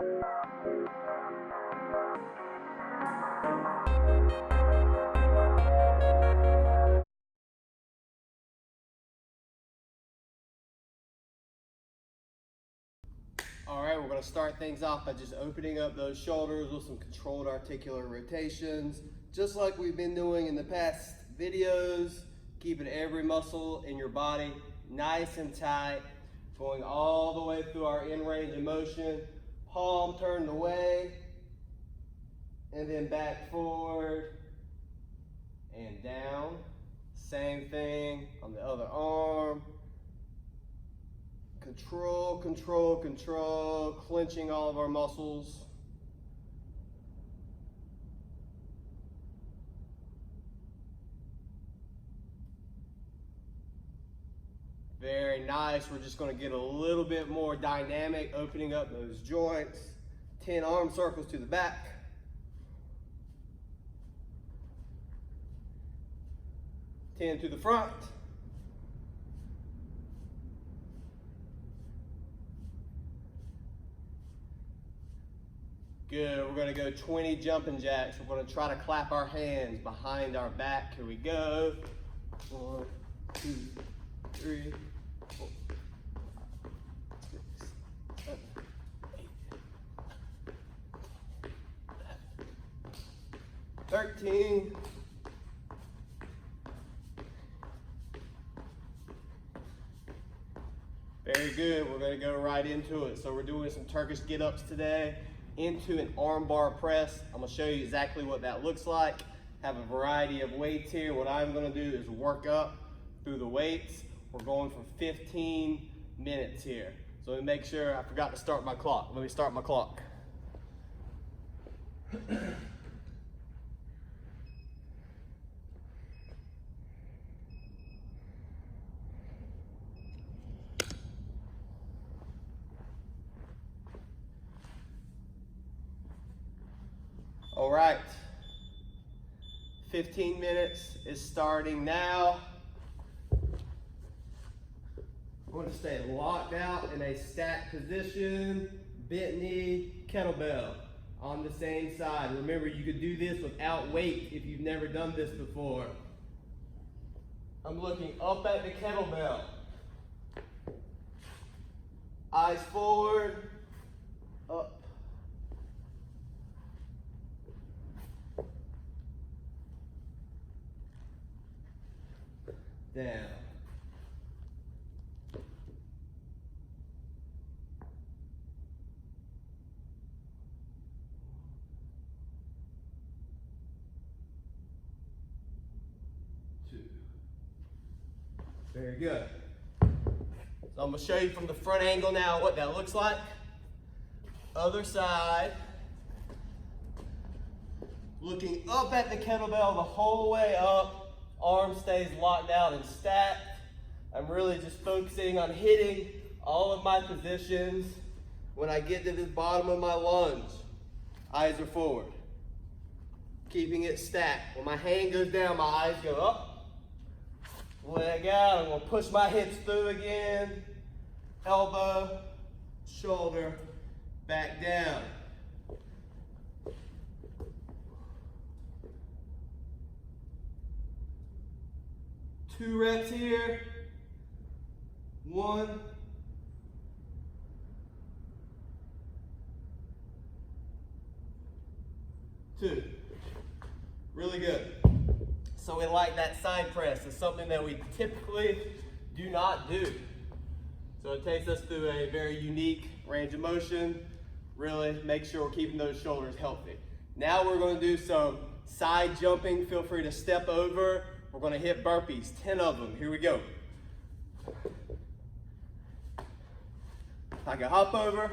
All right, we're going to start things off by just opening up those shoulders with some controlled articular rotations, just like we've been doing in the past videos, keeping every muscle in your body nice and tight, going all the way through our in range of motion, palm turned away, and then back forward and down. Same thing on the other arm. Control, control, control, clenching all of our muscles. Very nice. We're just going to get a little bit more dynamic, opening up those joints. 10 arm circles to the back. Ten to the front. Good, we're gonna go 20 jumping jacks. We're gonna try to clap our hands behind our back. Here we go. 1, 2, 3, 4, 5, 6, 7, 8, 13. Very good, we're gonna go right into it. So we're doing some Turkish get-ups today into an arm bar press. I'm gonna show you exactly what that looks like. Have a variety of weights here. What I'm gonna do is work up through the weights. We're going for 15 minutes here. So let me make sure, I forgot to start my clock. Let me start my clock. All right, 15 minutes is starting now. I'm going to stay locked out in a stacked position, bent knee, kettlebell on the same side. Remember, you could do this without weight if you've never done this before. I'm looking up at the kettlebell. Eyes forward, up. Down. Two. Very good. So I'm going to show you from the front angle now what that looks like. Other side. Looking up at the kettlebell the whole way up. Arm stays locked out and stacked. I'm really just focusing on hitting all of my positions. When I get to the bottom of my lunge, eyes are forward. Keeping it stacked. When my hand goes down, my eyes go up. Leg out, I'm gonna push my hips through again. Elbow, shoulder, back down. 2 reps here. 1. 2. Really good. So we like that side press. It's something that we typically do not do. So it takes us through a very unique range of motion. Really make sure we're keeping those shoulders healthy. Now we're going to do some side jumping. Feel free to step over. We're going to hit burpees, 10 of them. Here we go. I can hop over.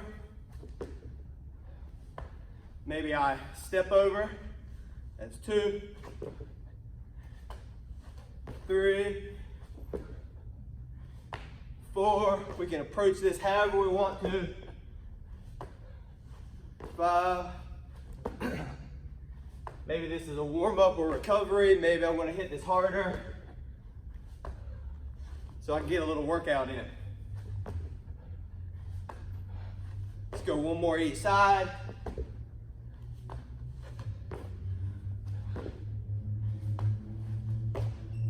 Maybe I step over. That's 2, 3, 4. We can approach this however we want to. 5. Maybe this is a warm-up or recovery. Maybe I'm going to hit this harder so I can get a little workout in. Let's go one more each side.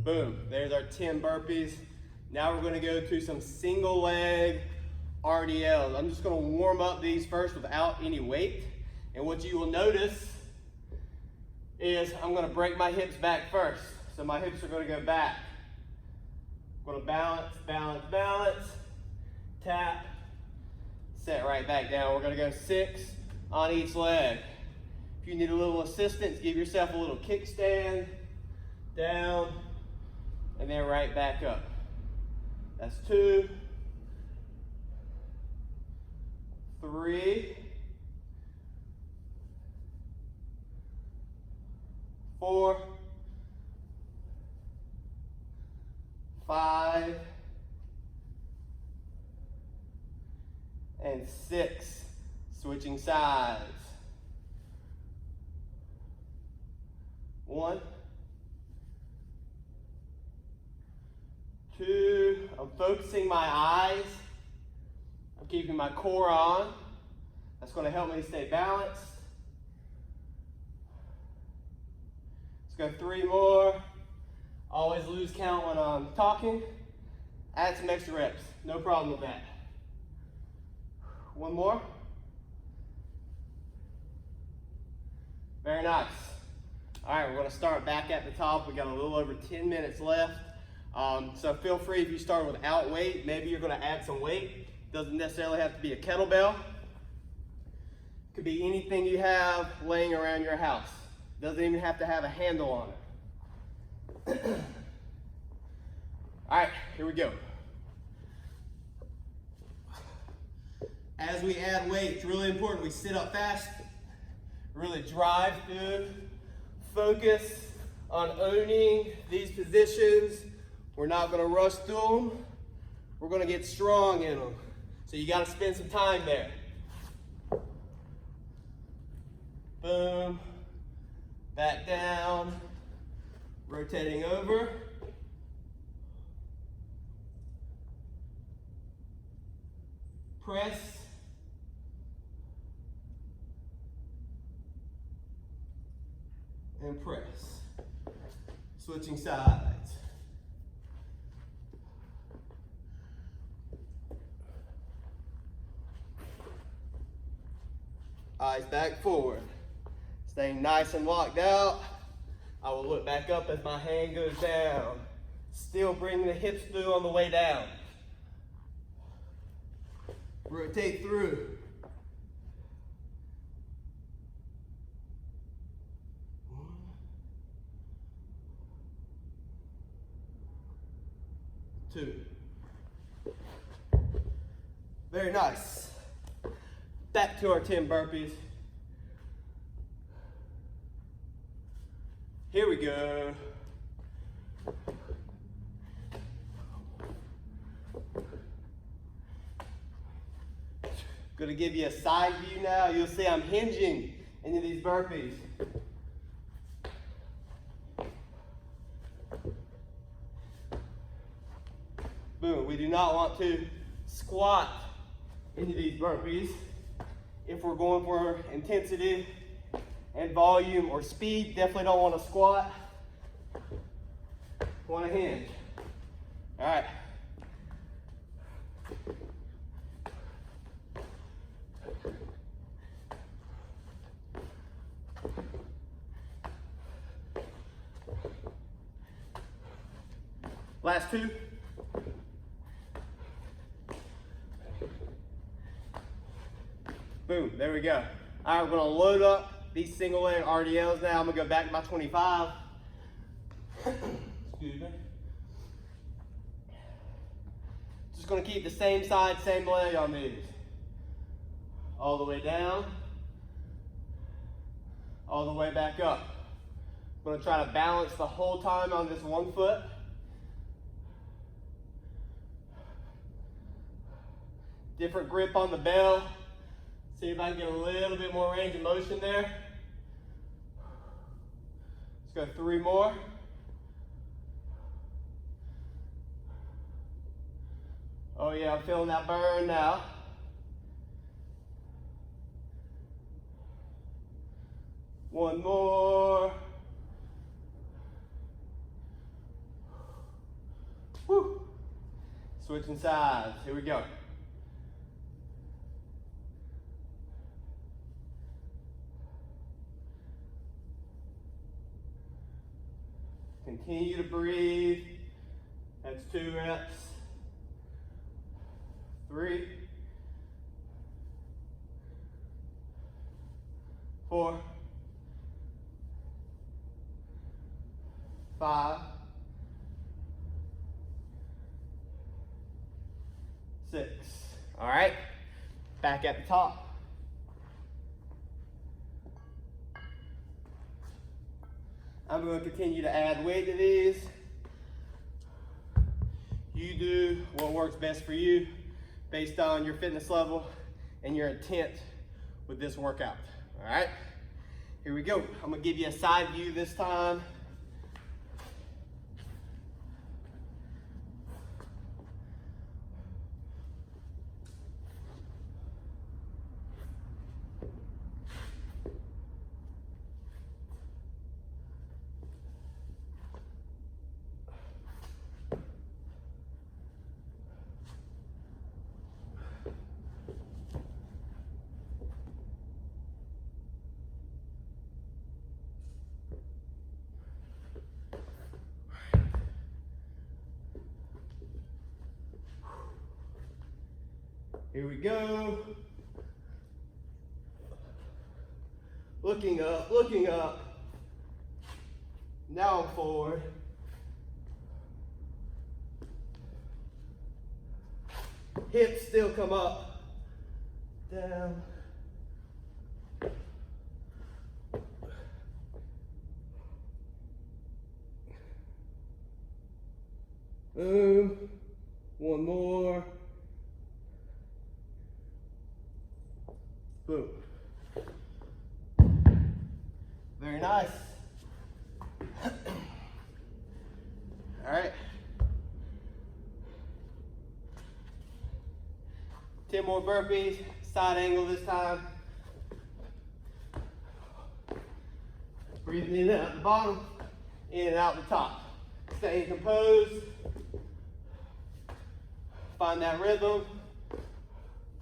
Boom, there's our 10 burpees. Now we're gonna go to some single leg RDLs. I'm just gonna warm up these first without any weight. And what you will notice is I'm gonna break my hips back first. So my hips are gonna go back. I'm gonna balance, balance, balance, tap, set right back down. We're gonna go 6 on each leg. If you need a little assistance, give yourself a little kickstand, down, and then right back up. That's 2, 3, 4, 5, and 6. Switching sides. 1, 2, I'm focusing my eyes. I'm keeping my core on. That's going to help me stay balanced. Let's go 3 more. Always lose count when I'm talking. Add some extra reps. No problem with that. 1 more. Very nice. All right, we're going to start back at the top. We got a little over 10 minutes left. So feel free, if you start without weight, maybe you're going to add some weight. Doesn't necessarily have to be a kettlebell. Could be anything you have laying around your house. Doesn't even have to have a handle on it. All right, here we go. As we add weight, it's really important we sit up fast, really drive through, focus on owning these positions. We're not going to rush through them. We're going to get strong in them. So you got to spend some time there. Boom. Back down. Rotating over. Press. And press. Switching sides. Eyes back forward. Staying nice and locked out. I will look back up as my hand goes down. Still bringing the hips through on the way down. Rotate through. 1, 2. Very nice. Back to our 10 burpees. Here we go. Going to give you a side view now. You'll see I'm hinging into these burpees. Boom. We do not want to squat into these burpees. If we're going for intensity and volume or speed, definitely don't want to squat. Want to hinge. All right. Last 2. Boom, there we go. All right, we're gonna load up these single leg RDLs now. I'm gonna go back to my 25. Excuse me. Just gonna keep the same side, same leg on these. All the way down, all the way back up. I'm gonna try to balance the whole time on this one foot. Different grip on the bell. See if I can get a little bit more range of motion there. Let's go 3 more. Oh yeah, I'm feeling that burn now. One more. Woo. Switching sides. Here we go. Continue to breathe. That's 2 reps. 3, 4, 5, 6. All right, back at the top. I'm going to continue to add weight to these. You do what works best for you based on your fitness level and your intent with this workout. All right, here we go. I'm going to give you a side view this time. Here we go. Looking up, looking up. Now I'm forward. Hips still come up. Down. Boom. One more. Boom. Very nice. All right. 10 more burpees, side angle this time. Breathing in and out the bottom, in and out the top. Staying composed. Find that rhythm.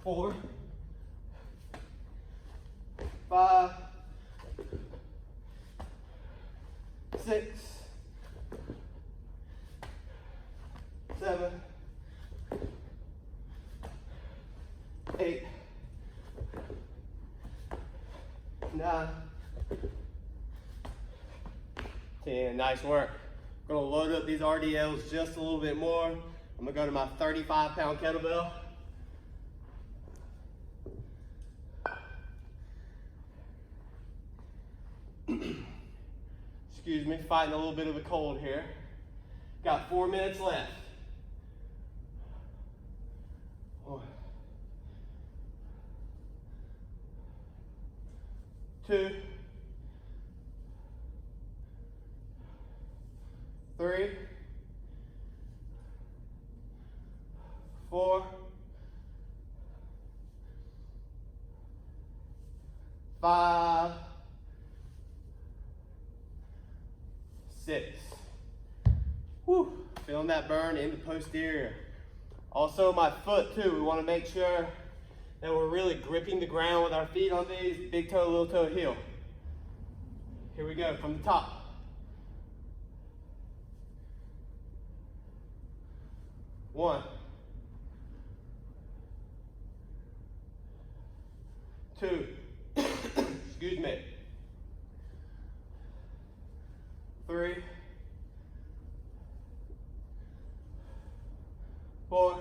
4, 5, 6, 7, 8, 9, 10. Nice work. I'm gonna load up these RDLs just a little bit more. I'm gonna go to my 35-pound kettlebell. Excuse me, fighting a little bit of a cold here. Got 4 minutes left. 1, 2, 3, 4, 5, 6. Whew. Feeling that burn in the posterior. Also my foot too. We want to make sure that we're really gripping the ground with our feet on these. Big toe, little toe, heel. Here we go from the top. 1, 2, excuse me. 3, 4,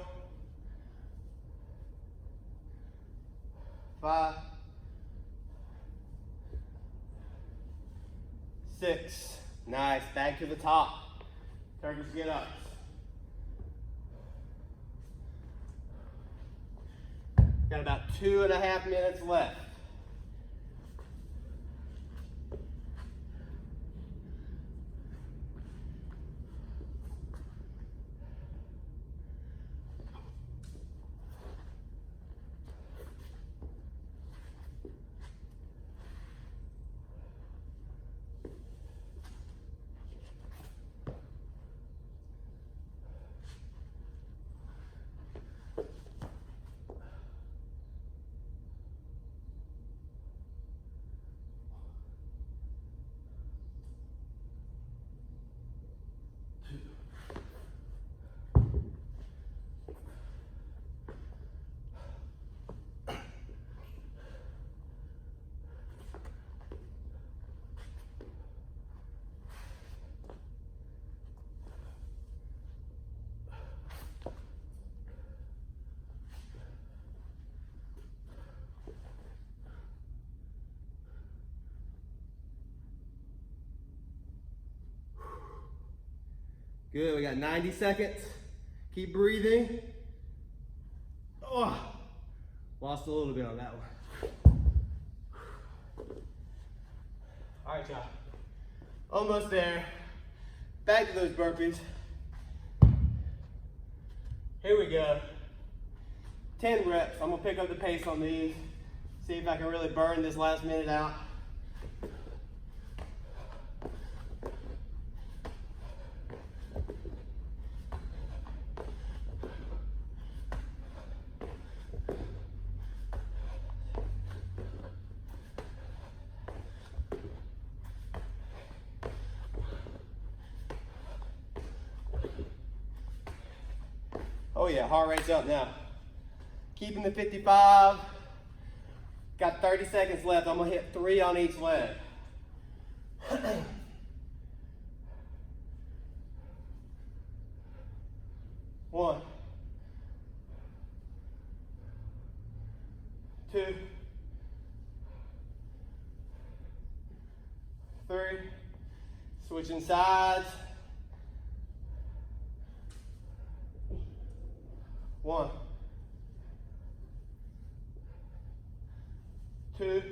5, 6. Nice. Back to the top. Turkish get ups. Got about 2.5 minutes left. Good, we got 90 seconds. Keep breathing. Oh, lost a little bit on that one. All right, y'all. Almost there. Back to those burpees. Here we go. 10 reps. I'm gonna pick up the pace on these. See if I can really burn this last minute out. Oh yeah, heart rate's up now. Keeping the 55. Got 30 seconds left. I'm gonna hit 3 on each leg. 1, 2, 3. Switching sides. 1, 2,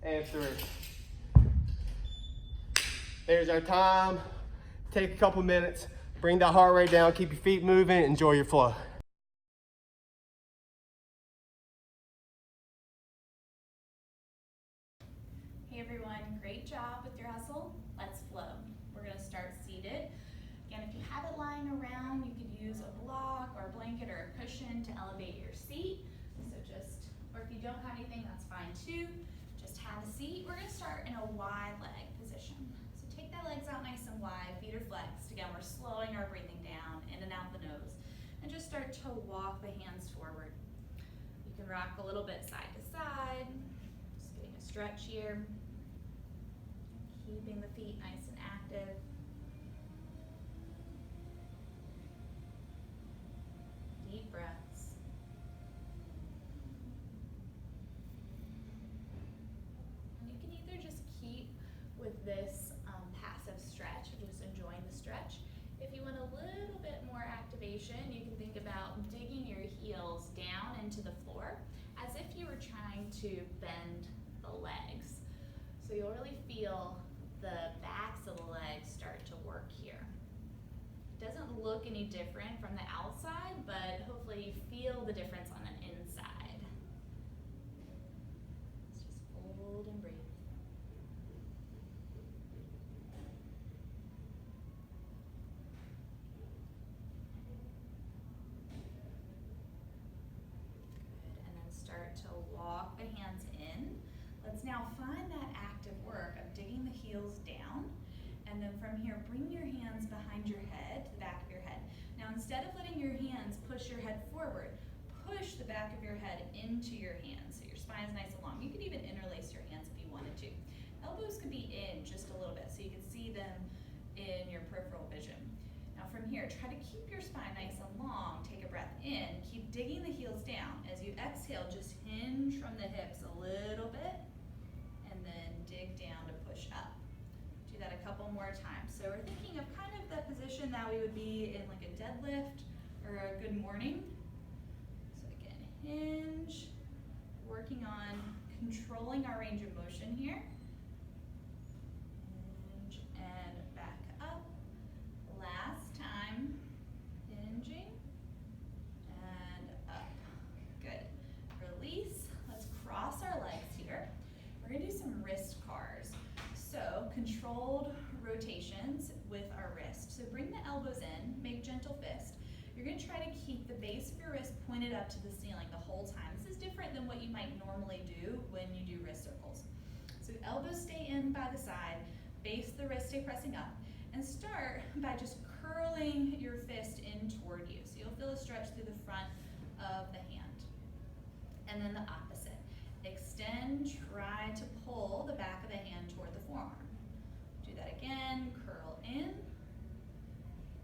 and 3. There's our time. Take a couple minutes, bring that heart rate down, keep your feet moving, enjoy your flow. Hey everyone, great job with your hustle. Let's flow. We're gonna start seated. Again, if you have it lying around, you could use a block or a blanket or a cushion to elevate your seat. Or if you don't have anything, that's fine too. Just have a seat. We're gonna start in a wide leg position. So take that legs out nice and wide, feet are flexed. Again, we're slowing our breathing down, in and out the nose. And just start to walk the hands forward. You can rock a little bit side to side. Just getting a stretch here. Keeping the feet nice and active. Deep breaths. And you can either just keep with this passive stretch, just enjoying the stretch. If you want a little bit more activation, you can think about digging your heels down into the floor as if you were trying to bend the legs. So you'll really feel the backs of the legs start to work here. It doesn't look any different from the outside, but hopefully you feel the difference on the inside. Let's just hold and breathe. Good, and then start to walk the hands in. Let's now find that active work of digging the heels down, and then from here, bring your hands behind your head, to the back of your head. Now instead of letting your hands push your head forward, push the back of your head into your hands so your spine is nice and long. You could even interlace your hands if you wanted to. Elbows could be in just a little bit so you can see them in your peripheral vision. Now from here, try to keep your spine nice and long. Take a breath in, keep digging the heels down. As you exhale, just hinge from the hips a little bit, and then dig down to push up. Do that a couple more times. So we're thinking of kind of the position that we would be in like a deadlift or a good morning. So again, hinge, working on controlling our range of motion here. Hinge and back up. Last time, hinging and up. Good. Release. Let's cross our legs here. We're gonna do some wrist cars. So controlled rotations with our wrist. So bring the elbows in, make gentle fist. You're gonna try to keep the base of your wrist pointed up to the ceiling the whole time. This is different than what you might normally do when you do wrist circles. So elbows stay in by the side, base the wrist stay pressing up, and start by just curling your fist in toward you. So you'll feel a stretch through the front of the hand. And then the opposite. Extend, try to pull the back of the hand toward the forearm. Do that again, curl in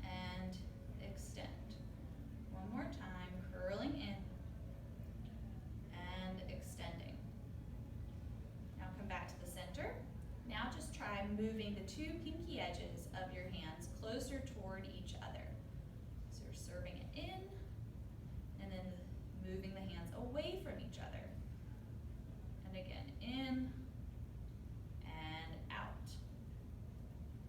and extend. One more time, curling in and extending. Now come back to the center. Now just try moving the two pinky edges of your hands closer toward each other. So you're serving it in, and then moving the hands away from each other. And again, in and out.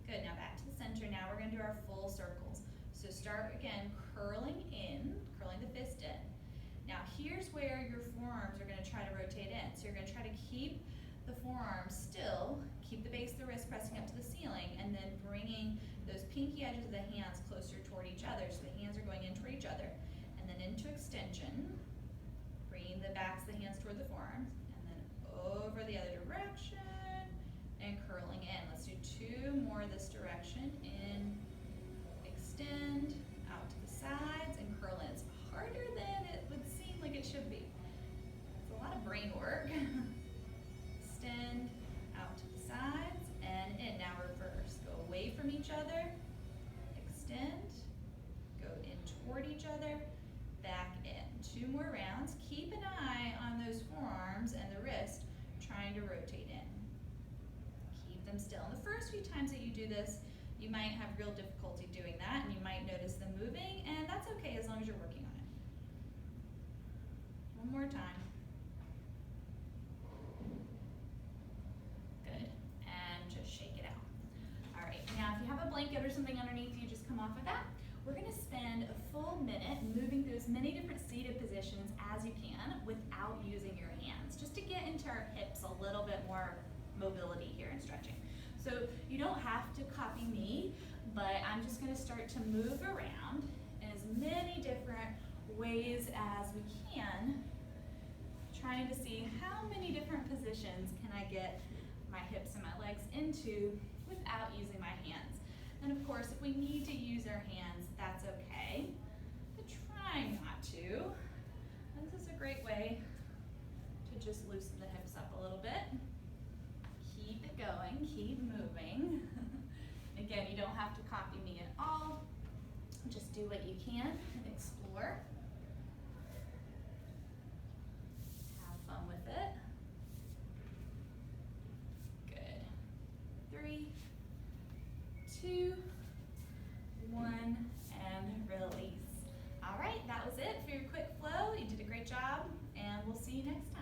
Good, now back to the center. Now we're gonna do our full circles. So start again, curling in, curling the fist in. Now here's where your forearms are gonna try to rotate in. So you're gonna try to keep the forearms still, keep the base of the wrist pressing up to the ceiling, and then bringing those pinky edges of the hands closer toward each other. So the hands are going in toward each other. And then into extension, bringing the backs of the hands toward the forearms, and then over the other direction, and curling in. Let's do two more this direction. In, extend, out to the sides, and curl in. It's harder than it would seem like it should be. It's a lot of brain work. Extend, out to the sides, and in. Now reverse. Go away from each other, extend, go in toward each other, back in. Two more rounds. Keep an eye on those forearms and the wrist trying to rotate in. Keep them still. And the first few times that you do this, you might have real difficulty doing that, and you might notice them moving, and that's okay as long as you're working on it. One more time. Good. And just shake it out. All right, now if you have a blanket or something underneath you, just come off of that. We're gonna spend a full minute moving through as many different seated positions as you can without using your hands, just to get into our hips a little bit more mobility here and stretching. So you don't have to copy me, but I'm just gonna start to move around in as many different ways as we can, trying to see how many different positions can I get my hips and my legs into without using my hands. And of course, if we need to use our hands, that's okay, but try not to. And this is a great way to just loosen the hips up a little bit. Keep it going, keep moving. Again, you don't have to copy me at all. Just do what you can and explore. Have fun with it. Good. 3, 2, 1, and release. All right, that was it for your quick flow. You did a great job, and we'll see you next time.